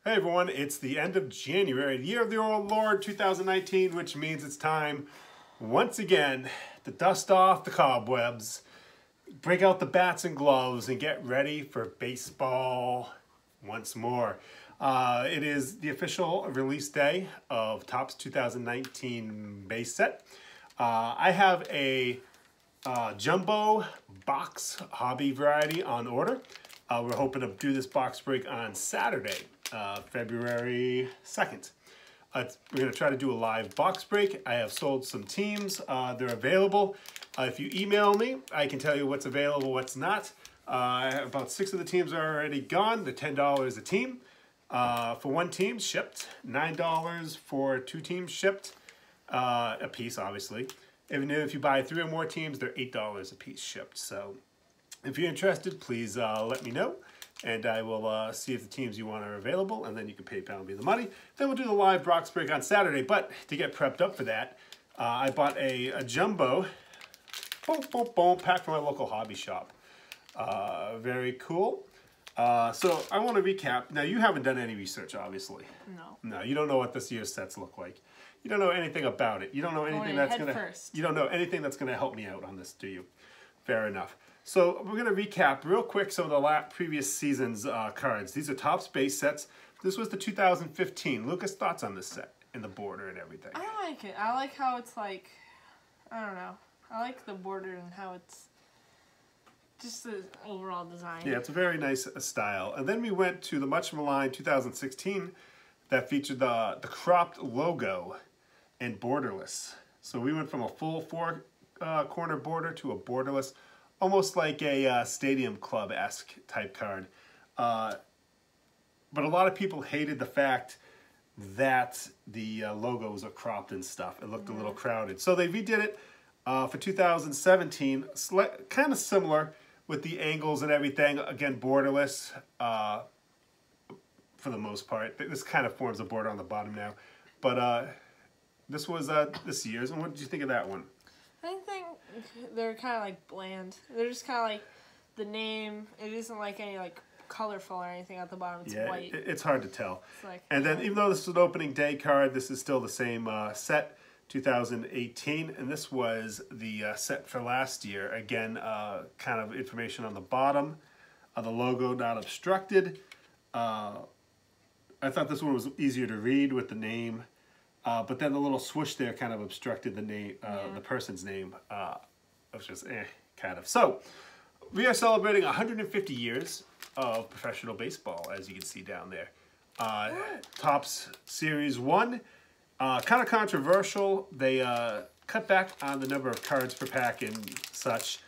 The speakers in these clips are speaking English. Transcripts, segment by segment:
Hey everyone, it's the end of January, the year of the old Lord 2019, which means it's time once again to dust off the cobwebs, break out the bats and gloves, and get ready for baseball once more. It is the official release day of Topps 2019 base set. I have a jumbo box hobby variety on order. We're hoping to do this box break on Saturday, February 2nd. We're going to try to do a live box break. I have sold some teams. They're available. If you email me, I can tell you what's available, what's not. About 6 of the teams are already gone. They're $10 a team. For one team, shipped. $9 for 2 teams shipped. A piece, obviously. Even if you buy 3 or more teams, they're $8 a piece shipped. So if you're interested, please let me know, and I will see if the teams you want are available, and then you can PayPal me the money. Then we'll do the live box break on Saturday. But to get prepped up for that, I bought a jumbo pack from my local hobby shop. Very cool. So I want to recap. Now, you haven't done any research, obviously. No. No, you don't know what this year's sets look like. You don't know anything about it. You don't know anything that's gonna. You don't know anything that's gonna help me out on this, do you? Fair enough. So we're going to recap real quick some of the previous season's cards. These are Topps base sets. This was the 2015. Lucas, thoughts on this set and the border and everything? I like it. I like how it's like, I don't know. I like the border and how it's just the overall design. Yeah, it's a very nice style. And then we went to the much maligned 2016 that featured the cropped logo and borderless. So we went from a full 4-corner border to a borderless, almost like a Stadium Club-esque type card. But a lot of people hated the fact that the logos are cropped and stuff. It looked a little crowded. So they redid it for 2017, kind of similar with the angles and everything. Again, borderless for the most part. This kind of forms a border on the bottom now. But this was this year's. And what did you think of that one? I think they're kind of like bland. They're just kind of like the name. It isn't like any like colorful or anything at the bottom. It's white. It's hard to tell. Like, and then even though this is an opening day card, this is still the same set, 2018. And this was the set for last year. Again, kind of information on the bottom of the logo, not obstructed. I thought this one was easier to read with the name. But then the little swoosh there kind of obstructed the name, the person's name. It was just kind of. So we are celebrating 150 years of professional baseball, as you can see down there. Topps Series 1, kind of controversial. They cut back on the number of cards per pack and such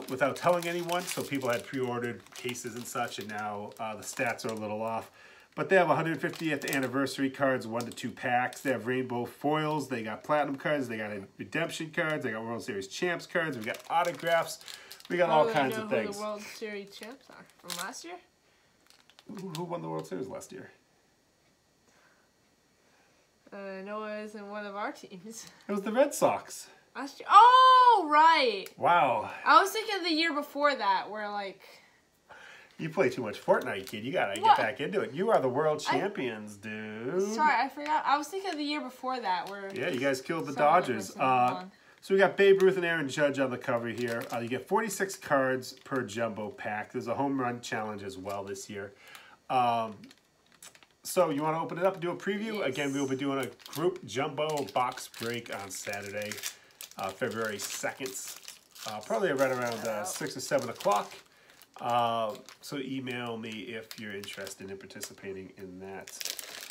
without telling anyone. So people had pre-ordered cases and such, and now the stats are a little off. But they have 150th anniversary cards, 1 to 2 packs. They have rainbow foils. They got platinum cards. They got redemption cards. They got World Series champs cards. We got autographs. We got all kinds of things. Who the World Series champs are from last year? Who won the World Series last year? I know it was in one of our teams. It was the Red Sox. Last year? Oh, right. Wow. I was thinking the year before that, where like. You play too much Fortnite, kid. You gotta get back into it. You are the world champions, dude. Sorry, I forgot. I was thinking the year before that, where. Yeah, you guys killed the Dodgers. So we got Babe Ruth and Aaron Judge on the cover here. You get 46 cards per jumbo pack. There's a home run challenge as well this year. So you want to open it up and do a preview? Yes. Again, we will be doing a group jumbo box break on Saturday, February 2nd. Probably right around 6 or 7 o'clock. So email me if you're interested in participating in that.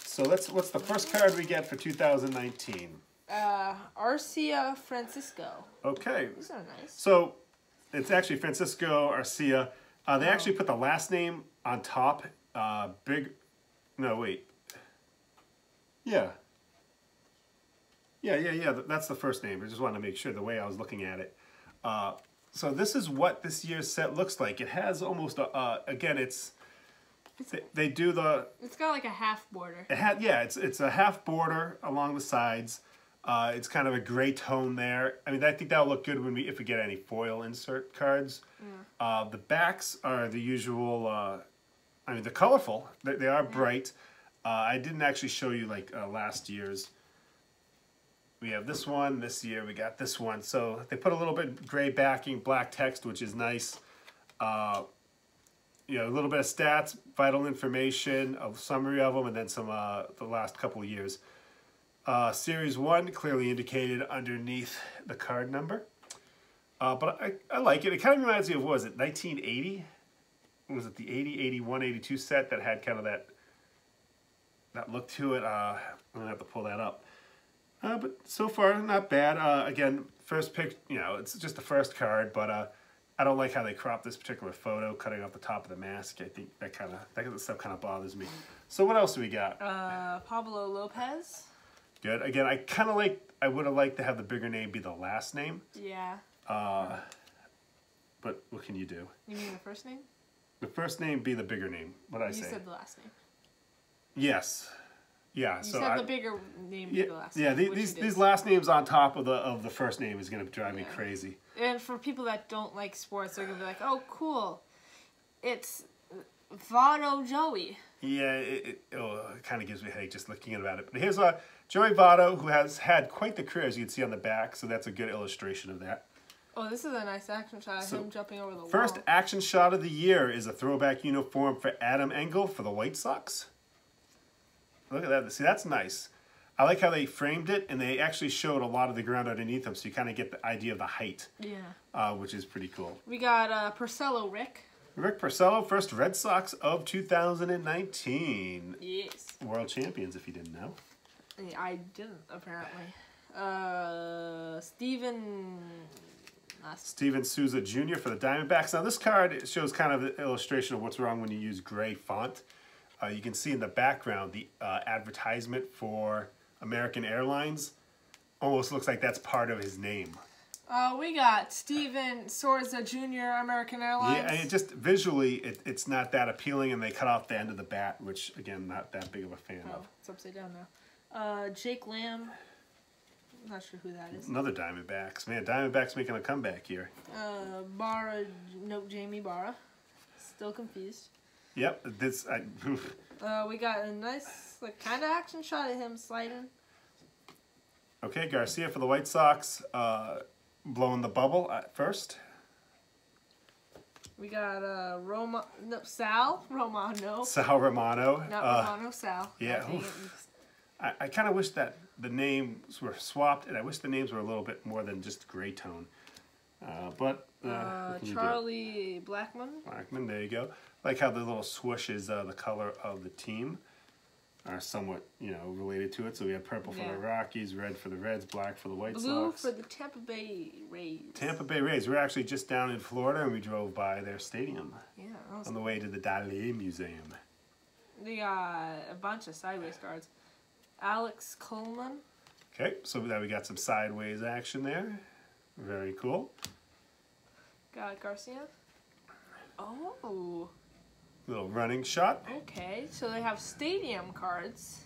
So what's the first card we get for 2019? Arcia Francisco. Okay. These are nice. So it's actually Francisco Arcia. They actually put the last name on top. No, wait. Yeah. That's the first name. I just wanted to make sure the way I was looking at it. So this is what this year's set looks like. It has almost again, they do the. It's got like a half border. It's a half border along the sides. It's kind of a gray tone there. I mean, I think that'll look good if we get any foil insert cards. Yeah. The backs are the usual I mean, they're colorful. They are bright. I didn't actually show you like last year's. We have this one. This year we got this one. So they put a little bit gray backing, black text, which is nice. You know, a little bit of stats, vital information, a summary of them, and then some the last couple of years. Series 1 clearly indicated underneath the card number. But I like it. It kind of reminds me of, what was it, 1980? Was it the 80, 81, 82 set that had kind of that look to it? I'm going to have to pull that up. But so far, not bad. Again, first pick, you know, it's just the first card, but I don't like how they cropped this particular photo, cutting off the top of the mask. I think that stuff kind of bothers me. So what else do we got? Pablo Lopez. Good. Again, I would have liked to have the bigger name be the last name. Yeah. But what can you do? You mean the first name? The first name be the bigger name. What did I say? You said the last name. Yes. Yeah. You so said the bigger name be the last name. Yeah, these last names on top of the first name is going to drive me crazy. And for people that don't like sports, they're going to be like, oh, cool. It's Votto Joey. Yeah, it kind of gives me a headache just looking about it. But here's Joey Votto, who has had quite the career, as you can see on the back. So that's a good illustration of that. Oh, this is a nice action shot of him jumping over the wall. First action shot of the year is a throwback uniform for Adam Engel for the White Sox. Look at that. See, that's nice. I like how they framed it, and they actually showed a lot of the ground underneath them, so you kind of get the idea of the height. Yeah. Which is pretty cool. We got Porcello Rick. Rick Porcello, first Red Sox of 2019. Yes. World champions, if you didn't know. Yeah, I didn't, apparently. Steven Souza Jr. for the Diamondbacks. Now, this card shows kind of an illustration of what's wrong when you use gray font. You can see in the background the advertisement for American Airlines. Almost looks like that's part of his name. We got Steven Souza Jr., American Airlines. Yeah, and just visually, it's not that appealing, and they cut off the end of the bat, which, again, not that big of a fan of. It's upside down now. Jake Lamb. I'm not sure who that is. Another Diamondbacks. Man, Diamondbacks making a comeback here. Jamie Barra. Still confused. Yep, we got a nice, kind of action shot of him sliding. Okay, Garcia for the White Sox, blowing the bubble at first. We got Sal Romano. Sal Romano. Not Romano, Sal. Yeah. I kind of wish that the names were swapped, and I wish the names were a little bit more than just gray tone. Charlie Blackmon. Blackmon, there you go. Like how the little swoosh is the color of the team are somewhat, related to it. So we have purple for the Rockies, red for the Reds, black for the White Sox. Blue for the Tampa Bay Rays. Tampa Bay Rays. We're actually just down in Florida, and we drove by their stadium. Yeah. On the way to the Dali Museum. They got a bunch of sideways cards. Alex Coleman. Okay, so now we got some sideways action there. Very cool. Got Garcia. Oh. Little running shot. Okay, so they have stadium cards.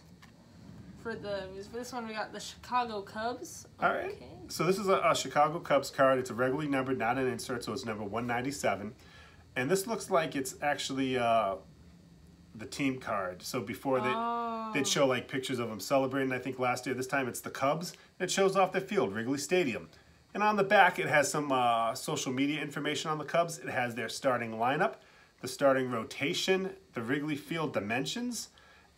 For this one, we got the Chicago Cubs. All right. So this is a Chicago Cubs card. It's a regularly numbered, not an insert, so it's number 197. And this looks like it's actually the team card. So before they'd show like pictures of them celebrating, I think last year. This time it's the Cubs. It shows off their field, Wrigley Stadium. And on the back, it has some social media information on the Cubs. It has their starting lineup, the starting rotation, the Wrigley Field dimensions,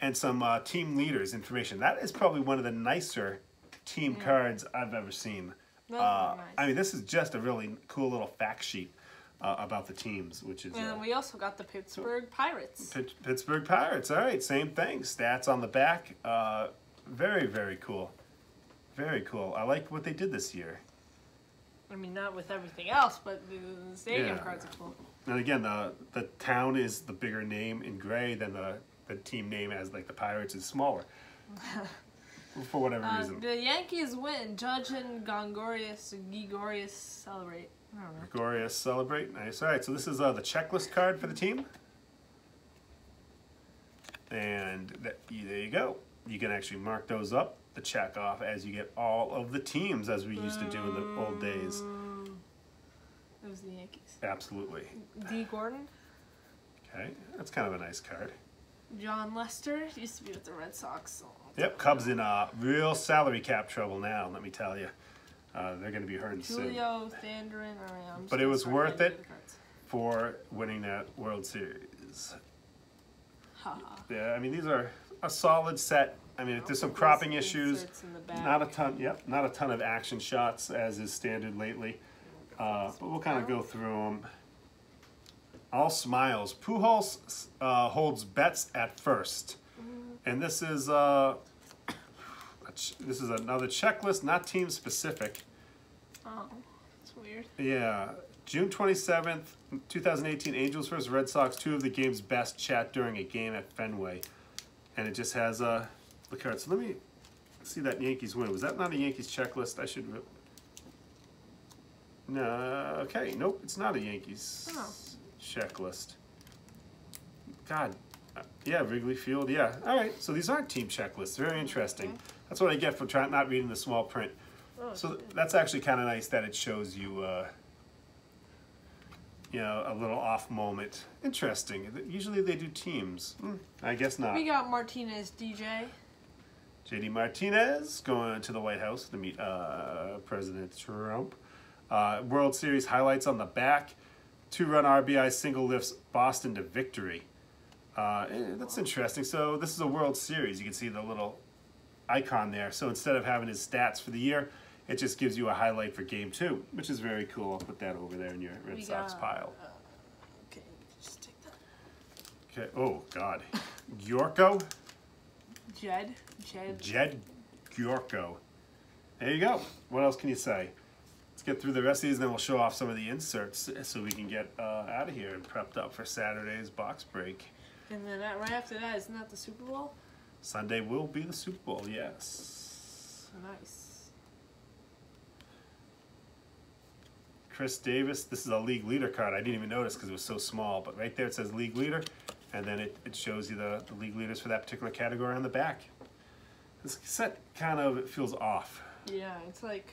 and some team leaders information. That is probably one of the nicer team cards I've ever seen. Nice. I mean, this is just a really cool little fact sheet about the teams, which is... And we also got the Pittsburgh Pirates. Pittsburgh Pirates, all right, same thing. Stats on the back. Very, very cool. Very cool. I like what they did this year. I mean, not with everything else, but the stadium cards are cool. And again, the town is the bigger name in gray than the team name, as like the Pirates is smaller. For whatever reason. The Yankees win. Judge and Gregorius celebrate. I don't know. Gregorius celebrate. Nice. All right, so this is the checklist card for the team. And there you go. You can actually mark those up to check off as you get all of the teams, as we used to do in the old days. It was the Yankees. Absolutely. D. Gordon? Okay, that's kind of a nice card. John Lester used to be with the Red Sox. So Yep, Cubs in real salary cap trouble now, let me tell you. They're going to be hurting soon. Julio Thandrin. But it was worth it for winning that World Series. Yeah, I mean, these are a solid set. I mean, there's some cropping issues. Not a ton, not a ton of action shots as is standard lately. But we'll kind of go through them. All smiles. Pujols holds bets at first. And this is another checklist, not team specific. Oh, that's weird. Yeah. June 27th, 2018, Angels vs. Red Sox, 2 of the game's best chat during a game at Fenway. And it just has the card. So let me see that Yankees win. Was that not a Yankees checklist? I should... No, okay, nope, it's not a Yankees checklist. God, yeah, Wrigley Field, yeah. All right, so these aren't team checklists. Very interesting. Okay. That's what I get for not reading the small print. Oh, so that's actually kind of nice that it shows you, you know, a little off moment. Interesting. Usually they do teams. I guess not. We got Martinez DJ. JD Martinez going to the White House to meet President Trump. World Series highlights on the back. 2-run RBI single lifts Boston to victory. That's interesting. So this is a World Series. You can see the little icon there. So instead of having his stats for the year, it just gives you a highlight for Game 2, which is very cool. I'll put that over there in your Red Sox pile. Okay, just take that. Okay. Oh God, Giorco. Jed Giorco. There you go. What else can you say? Let's get through the rest of these, and then we'll show off some of the inserts so we can get out of here and prepped up for Saturday's box break. And then right after that, isn't that the Super Bowl? Sunday will be the Super Bowl, yes. Nice. Chris Davis, this is a league leader card. I didn't even notice because it was so small, but right there it says league leader, and then it shows you the league leaders for that particular category on the back. This set kind of feels off. Yeah, it's like...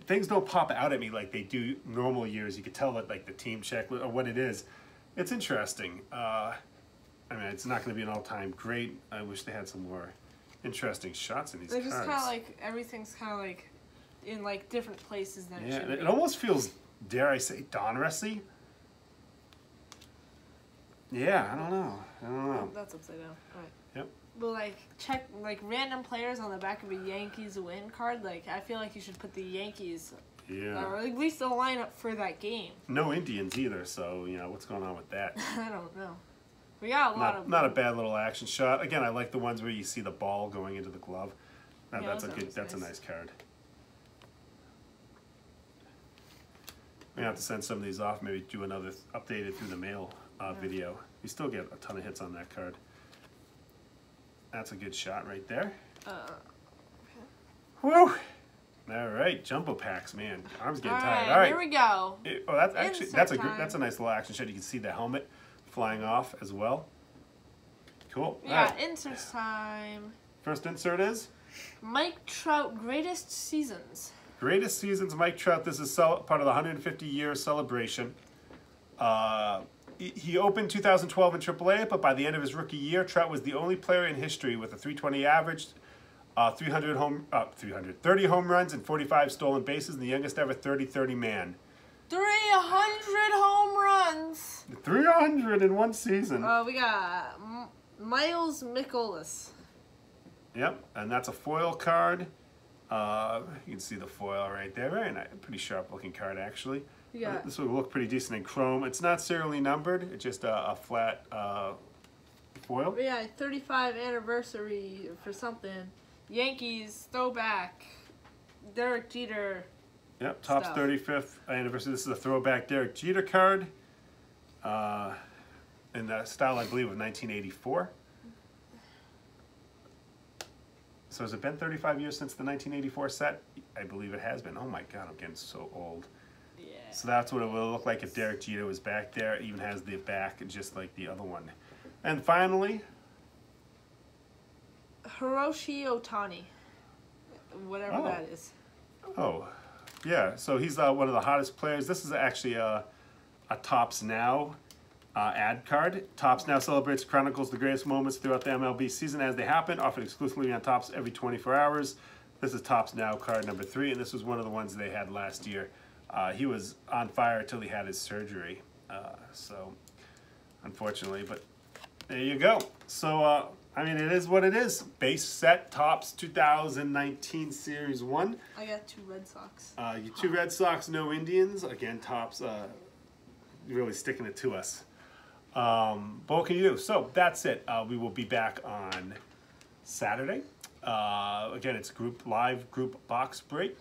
Things don't pop out at me like they do normal years. You could tell that like the team check or what it is. It's interesting. I mean, it's not going to be an all-time great. I wish they had some more interesting shots in these cards. They're just kind of like, everything's kind of like in like different places than it should be. It almost feels, dare I say, Donrussy. Yeah, I don't know. Oh, that's upside down. All right. Yep. But like check like random players on the back of a Yankees win card. Like I feel like you should put the Yankees, or at least the lineup for that game. No Indians either, so you know what's going on with that. I don't know. We got a lot of not a bad little action shot. Again, I like the ones where you see the ball going into the glove. Yeah, that's a nice card. We have to send some of these off. Maybe do another updated through the mail video. You still get a ton of hits on that card. That's a good shot right there. Okay. Woo! All right, jumbo packs, man. Arms getting tired. All right, here we go. That's actually that's a nice little action shot. You can see the helmet flying off as well. Cool. Yeah, inserts time. First insert is Mike Trout greatest seasons. Greatest seasons, Mike Trout. This is part of the 150-year celebration. He opened 2012 in AAA, but by the end of his rookie year, Trout was the only player in history with a 320 average, 30 home runs, and 45 stolen bases, and the youngest ever 30-30 man. 300 home runs. 300 in one season. We got Miles Mikolas. Yep, and that's a foil card. You can see the foil right there. Very nice, pretty sharp-looking card actually. Yeah. This would look pretty decent in chrome. It's not serially numbered. It's just a flat foil. Yeah, 35 anniversary for something. Yankees throwback. Derek Jeter. Yep, Topps 35th anniversary. This is a throwback Derek Jeter card. In the style, I believe, of 1984. So has it been 35 years since the 1984 set? I believe it has been. Oh my God, I'm getting so old. Yeah. So that's what it will look like if Derek Jeter was back there. It even has the back just like the other one. And finally, Hiroshi Ohtani. Whatever that is. Oh, yeah. So he's one of the hottest players. This is actually a a Topps Now ad card. Topps Now celebrates, chronicles the greatest moments throughout the MLB season as they happen, offered exclusively on Topps every 24 hours. This is Topps Now card number 3, and this was one of the ones they had last year. He was on fire until he had his surgery, so unfortunately, but there you go. So, I mean, it is what it is. Base set Topps 2019 Series 1. I got 2 Red Sox. You 2 Red Sox, no Indians. Again, Topps really sticking it to us. But what can you do? So that's it. We will be back on Saturday. Again, it's live group box break.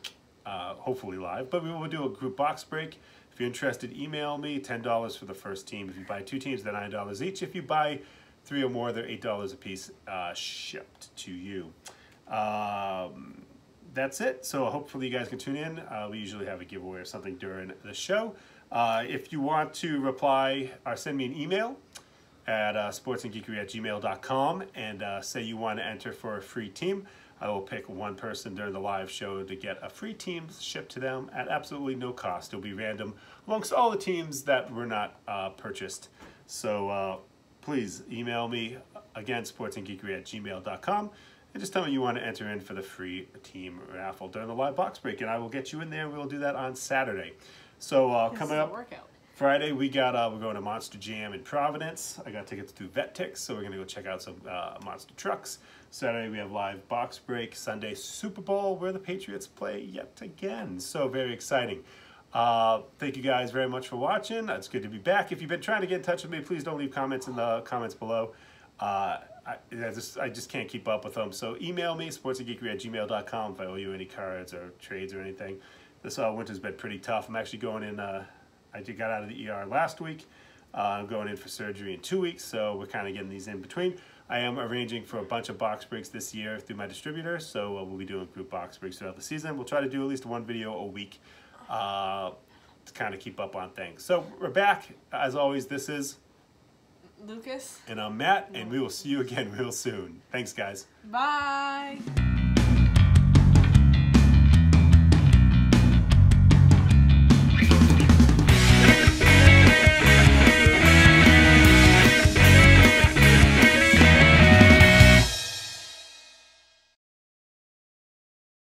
Hopefully live, but we will do a group box break. If you're interested, email me. $10 for the first team. If you buy 2 teams, they're $9 each. If you buy 3 or more, they're $8 a piece, shipped to you. That's it. So hopefully you guys can tune in. We usually have a giveaway or something during the show. If you want to reply or send me an email at sportsandgeekery@gmail.com and say you want to enter for a free team, I will pick one person during the live show to get a free team shipped to them at absolutely no cost. It'll be random amongst all the teams that were not purchased. So please email me, again, sportsandgeekery@gmail.com, and just tell me you want to enter in for the free team raffle during the live box break, and I will get you in there. We'll do that on Saturday. So coming up Friday, we're going to Monster Jam in Providence. I got tickets to VetTix, so we're going to go check out some monster trucks. Saturday, we have live box break. Sunday, Super Bowl, where the Patriots play yet again. So very exciting. Thank you guys very much for watching. It's good to be back. If you've been trying to get in touch with me, please don't leave comments in the comments below. I just can't keep up with them. So email me, sportsandgeekery@gmail.com, if I owe you any cards or trades or anything. This winter's been pretty tough. I'm actually going in, I just got out of the ER last week. I'm going in for surgery in 2 weeks, so we're kind of getting these in between. I am arranging for a bunch of box breaks this year through my distributor, so we'll be doing group box breaks throughout the season. We'll try to do at least 1 video a week to kind of keep up on things. So we're back. As always, this is Lucas. And I'm Matt, and we will see you again real soon. Thanks, guys. Bye.